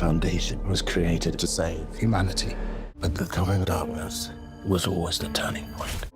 Foundation was created to save humanity. But the coming darkness was always the turning point.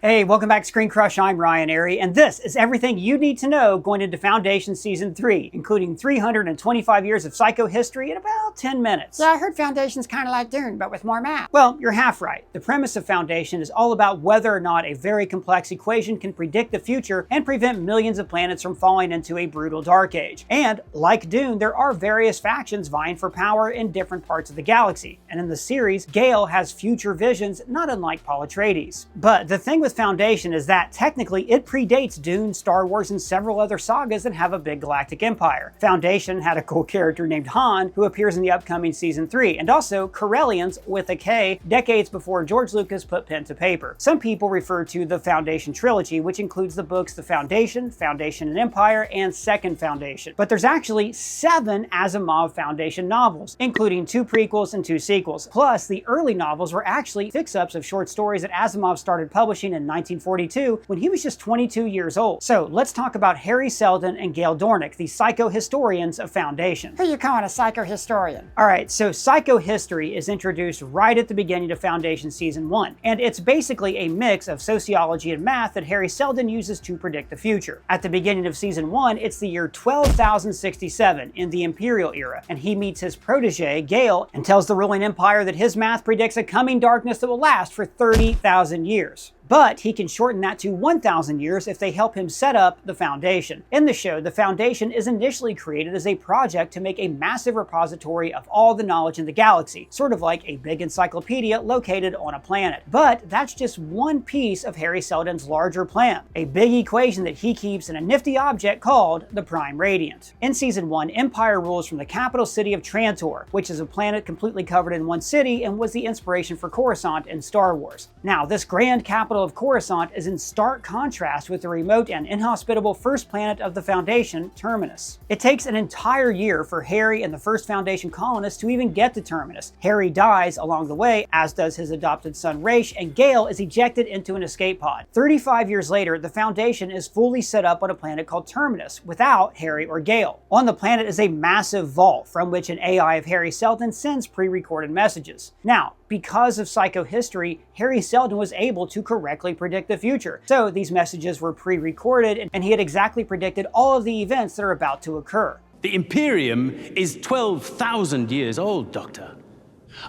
Hey, welcome back to ScreenCrush. I'm Ryan Airy, and this is everything you need to know going into Foundation Season 3, including 325 years of psychohistory in about 10 minutes. Yeah, I heard Foundation's kind of like Dune, but with more math. Well, you're half right. The premise of Foundation is all about whether or not a very complex equation can predict the future and prevent millions of planets from falling into a brutal dark age. And, like Dune, there are various factions vying for power in different parts of the galaxy. And in the series, Gale has future visions, not unlike Paul Atreides. But the thing with Foundation is that technically it predates Dune, Star Wars, and several other sagas that have a big galactic empire. Foundation had a cool character named Han who appears in the upcoming Season 3, and also Corellians with a K, decades before George Lucas put pen to paper. Some people refer to the Foundation trilogy, which includes the books The Foundation, Foundation and Empire, and Second Foundation. But there's actually 7 Asimov Foundation novels, including 2 prequels and 2 sequels. Plus, the early novels were actually fix-ups of short stories that Asimov started publishing in 1942 when he was just 22 years old. So let's talk about Hari Seldon and Gale Dornick, the psychohistorians of Foundation. Who you calling a psychohistorian? Alright, so psychohistory is introduced right at the beginning of Foundation Season 1, and it's basically a mix of sociology and math that Hari Seldon uses to predict the future. At the beginning of Season 1, it's the year 12,067 in the Imperial era, and he meets his protege, Gale, and tells the ruling empire that his math predicts a coming darkness that will last for 30,000 years. But he can shorten that to 1,000 years if they help him set up the Foundation. In the show, the Foundation is initially created as a project to make a massive repository of all the knowledge in the galaxy, sort of like a big encyclopedia located on a planet. But that's just one piece of Hari Seldon's larger plan, a big equation that he keeps in a nifty object called the Prime Radiant. In Season 1, Empire rules from the capital city of Trantor, which is a planet completely covered in one city and was the inspiration for Coruscant in Star Wars. Now, this grand capital of Coruscant is in stark contrast with the remote and inhospitable first planet of the Foundation, Terminus. It takes an entire year for Hari and the first Foundation colonists to even get to Terminus. Hari dies along the way, as does his adopted son Raish, and Gale is ejected into an escape pod. 35 years later, the Foundation is fully set up on a planet called Terminus, without Hari or Gale. On the planet is a massive vault from which an AI of Hari Seldon sends pre-recorded messages. Now, because of psychohistory, Hari Seldon was able to correctly predict the future. So these messages were pre-recorded, and he had exactly predicted all of the events that are about to occur. The Imperium is 12,000 years old, Doctor.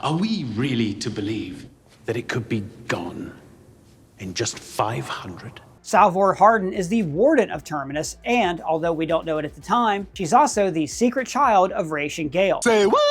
Are we really to believe that it could be gone in just 500? Salvor Hardin is the warden of Terminus, and although we don't know it at the time, she's also the secret child of Raish and Gale. Say what?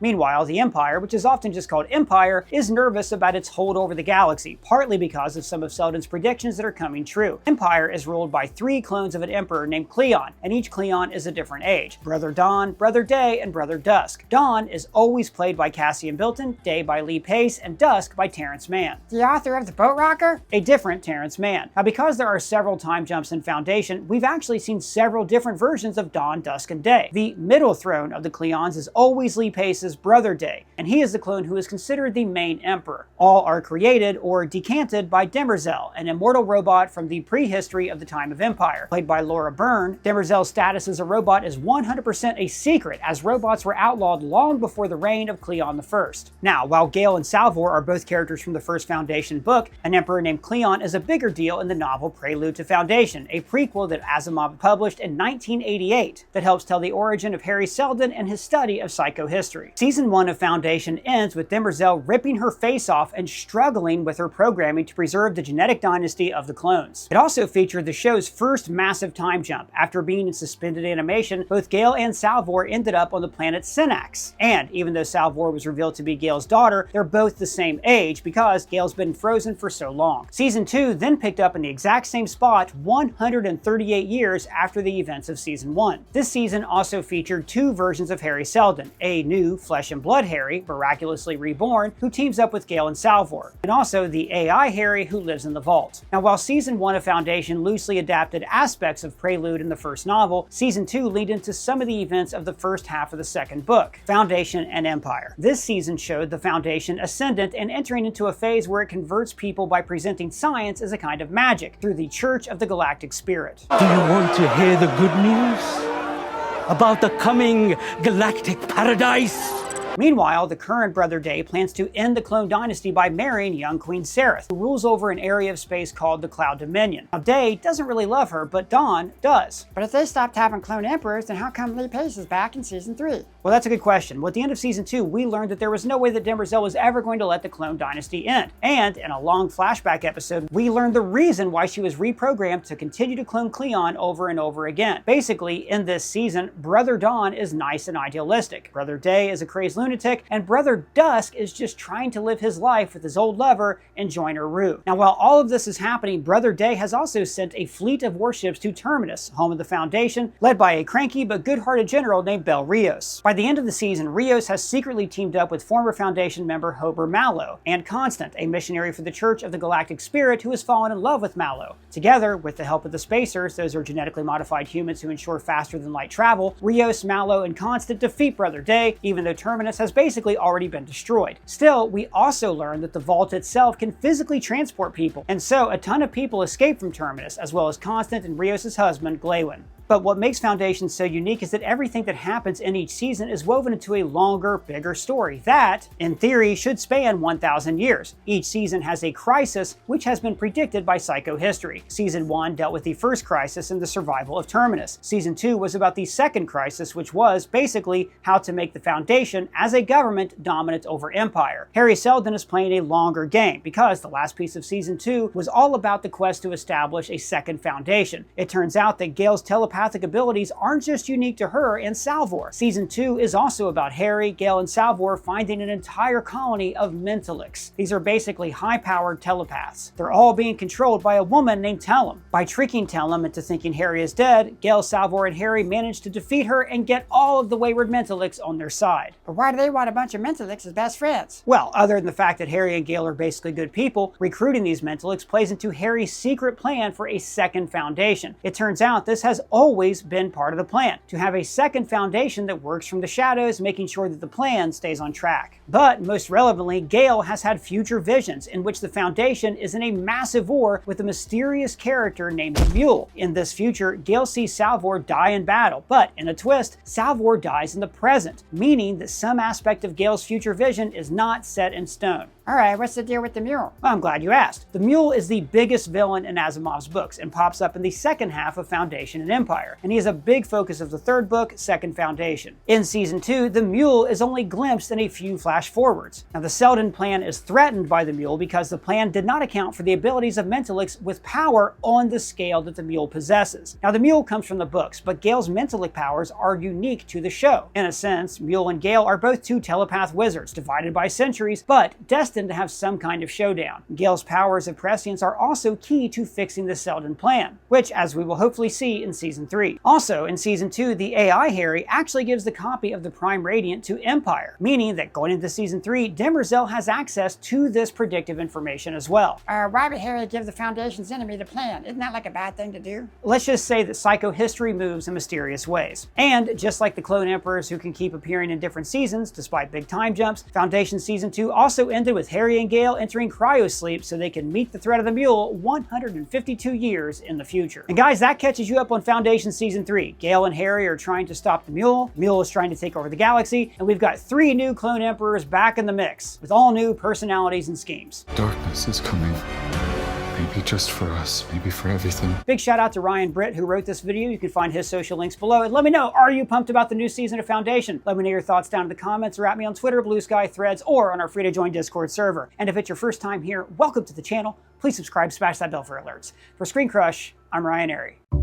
Meanwhile, the Empire, which is often just called Empire, is nervous about its hold over the galaxy, partly because of some of Seldon's predictions that are coming true. Empire is ruled by 3 clones of an emperor named Cleon, and each Cleon is a different age. Brother Dawn, Brother Day, and Brother Dusk. Dawn is always played by Cassian Bilton, Day by Lee Pace, and Dusk by Terrence Mann. The author of The Boat Rocker? A different Terrence Mann. Now, because there are several time jumps in Foundation, we've actually seen several different versions of Dawn, Dusk, and Day. The middle throne of the Cleons is always Lee Pace's Brother Day, and he is the clone who is considered the main emperor. All are created or decanted by Demerzel, an immortal robot from the prehistory of the time of Empire. Played by Laura Byrne, Demerzel's status as a robot is 100% a secret, as robots were outlawed long before the reign of Cleon I. Now, while Gale and Salvor are both characters from the first Foundation book, an emperor named Cleon is a bigger deal in the novel Prelude to Foundation, a prequel that Asimov published in 1988 that helps tell the origin of Hari Seldon and his study of psychohistory. Season 1 of Foundation ends with Demerzel ripping her face off and struggling with her programming to preserve the genetic dynasty of the clones. It also featured the show's first massive time jump. After being in suspended animation, both Gale and Salvor ended up on the planet Synax. And even though Salvor was revealed to be Gale's daughter, they're both the same age because Gale's been frozen for so long. Season 2 then picked up in the exact same spot 138 years after the events of Season 1. This season also featured 2 versions of Hari Seldon, a new flesh and blood Hari, miraculously reborn, who teams up with Gale and Salvor, and also the AI Hari who lives in the vault. Now, while Season 1 of Foundation loosely adapted aspects of Prelude in the first novel, Season 2 leaned into some of the events of the first half of the second book, Foundation and Empire. This season showed the Foundation ascendant and entering into a phase where it converts people by presenting science as a kind of magic through the Church of the Galactic Spirit. Do you want to hear the good news? about the coming galactic paradise. Meanwhile, the current Brother Day plans to end the clone dynasty by marrying young Queen Sereth, who rules over an area of space called the Cloud Dominion. Now, Day doesn't really love her, but Dawn does. But if they stopped having clone emperors, then how come Lee Pace is back in season 3? Well, that's a good question. Well, at the end of season 2, we learned that there was no way that Demerzel was ever going to let the clone dynasty end. And in a long flashback episode, we learned the reason why she was reprogrammed to continue to clone Cleon over and over again. Basically, in this season, Brother Dawn is nice and idealistic. Brother Day is a crazed lunatic, and Brother Dusk is just trying to live his life with his old lover and join her Rue. Now, while all of this is happening, Brother Day has also sent a fleet of warships to Terminus, home of the Foundation, led by a cranky but good-hearted general named Bel Rios. By the end of the season, Rios has secretly teamed up with former Foundation member Hober Mallow and Constant, a missionary for the Church of the Galactic Spirit who has fallen in love with Mallow. Together, with the help of the Spacers, those are genetically modified humans who ensure faster-than-light travel, Rios, Mallow, and Constant defeat Brother Day, even though Terminus has basically already been destroyed. Still, we also learn that the vault itself can physically transport people, and so a ton of people escape from Terminus, as well as Constant and Rios' husband, Glaywin. But what makes Foundation so unique is that everything that happens in each season is woven into a longer, bigger story that, in theory, should span 1,000 years. Each season has a crisis, which has been predicted by psychohistory. Season 1 dealt with the first crisis and the survival of Terminus. Season 2 was about the second crisis, which was, basically, how to make the Foundation, as a government, dominant over Empire. Harry Seldon is playing a longer game, because the last piece of Season 2 was all about the quest to establish a second Foundation. It turns out that Gale's telepathic abilities aren't just unique to her and Salvor. Season 2 is also about Harry, Gale, and Salvor finding an entire colony of Mentalics. These are basically high-powered telepaths. They're all being controlled by a woman named Tellum. By tricking Tellum into thinking Harry is dead, Gale, Salvor, and Harry manage to defeat her and get all of the wayward Mentalics on their side. But why do they want a bunch of Mentalics as best friends? Well, other than the fact that Harry and Gale are basically good people, recruiting these Mentalics plays into Harry's secret plan for a second Foundation. It turns out this has always been part of the plan, to have a second Foundation that works from the shadows, making sure that the plan stays on track. But most relevantly, Gale has had future visions in which the Foundation is in a massive war with a mysterious character named the Mule. In this future, Gale sees Salvor die in battle, but in a twist, Salvor dies in the present, meaning that some aspect of Gale's future vision is not set in stone. Alright, what's the deal with the Mule? Well, I'm glad you asked. The Mule is the biggest villain in Asimov's books and pops up in the second half of Foundation and Empire, and he is a big focus of the third book, Second Foundation. In Season 2, the Mule is only glimpsed in a few flash forwards. Now, the Seldon plan is threatened by the Mule because the plan did not account for the abilities of Mentalics with power on the scale that the Mule possesses. Now, the Mule comes from the books, but Gale's Mentalic powers are unique to the show. In a sense, Mule and Gale are both two telepath wizards, divided by centuries, but destined to have some kind of showdown. Gale's powers of prescience are also key to fixing the Seldon plan, which, as we will hopefully see in Season 3. Also, in Season 2, the AI Harry actually gives the copy of the Prime Radiant to Empire, meaning that going into Season 3, Demerzel has access to this predictive information as well. Why would Harry give the Foundation's enemy the plan? Isn't that like a bad thing to do? Let's just say that psychohistory moves in mysterious ways. And just like the clone emperors who can keep appearing in different seasons despite big time jumps, Foundation Season 2 also ended with Harry and Gale entering cryosleep so they can meet the threat of the Mule 152 years in the future. And guys, that catches you up on Foundation Season 3. Gale and Harry are trying to stop the Mule is trying to take over the galaxy, and we've got 3 new clone emperors back in the mix, with all new personalities and schemes. Darkness is coming. Maybe just for us, maybe for everything. Big shout out to Ryan Britt, who wrote this video. You can find his social links below. And let me know, are you pumped about the new season of Foundation? Let me know your thoughts down in the comments, or at me on Twitter, Blue Sky, Threads, or on our free-to-join Discord server. And if it's your first time here, welcome to the channel. Please subscribe, smash that bell for alerts. For ScreenCrush, I'm Ryan Airy.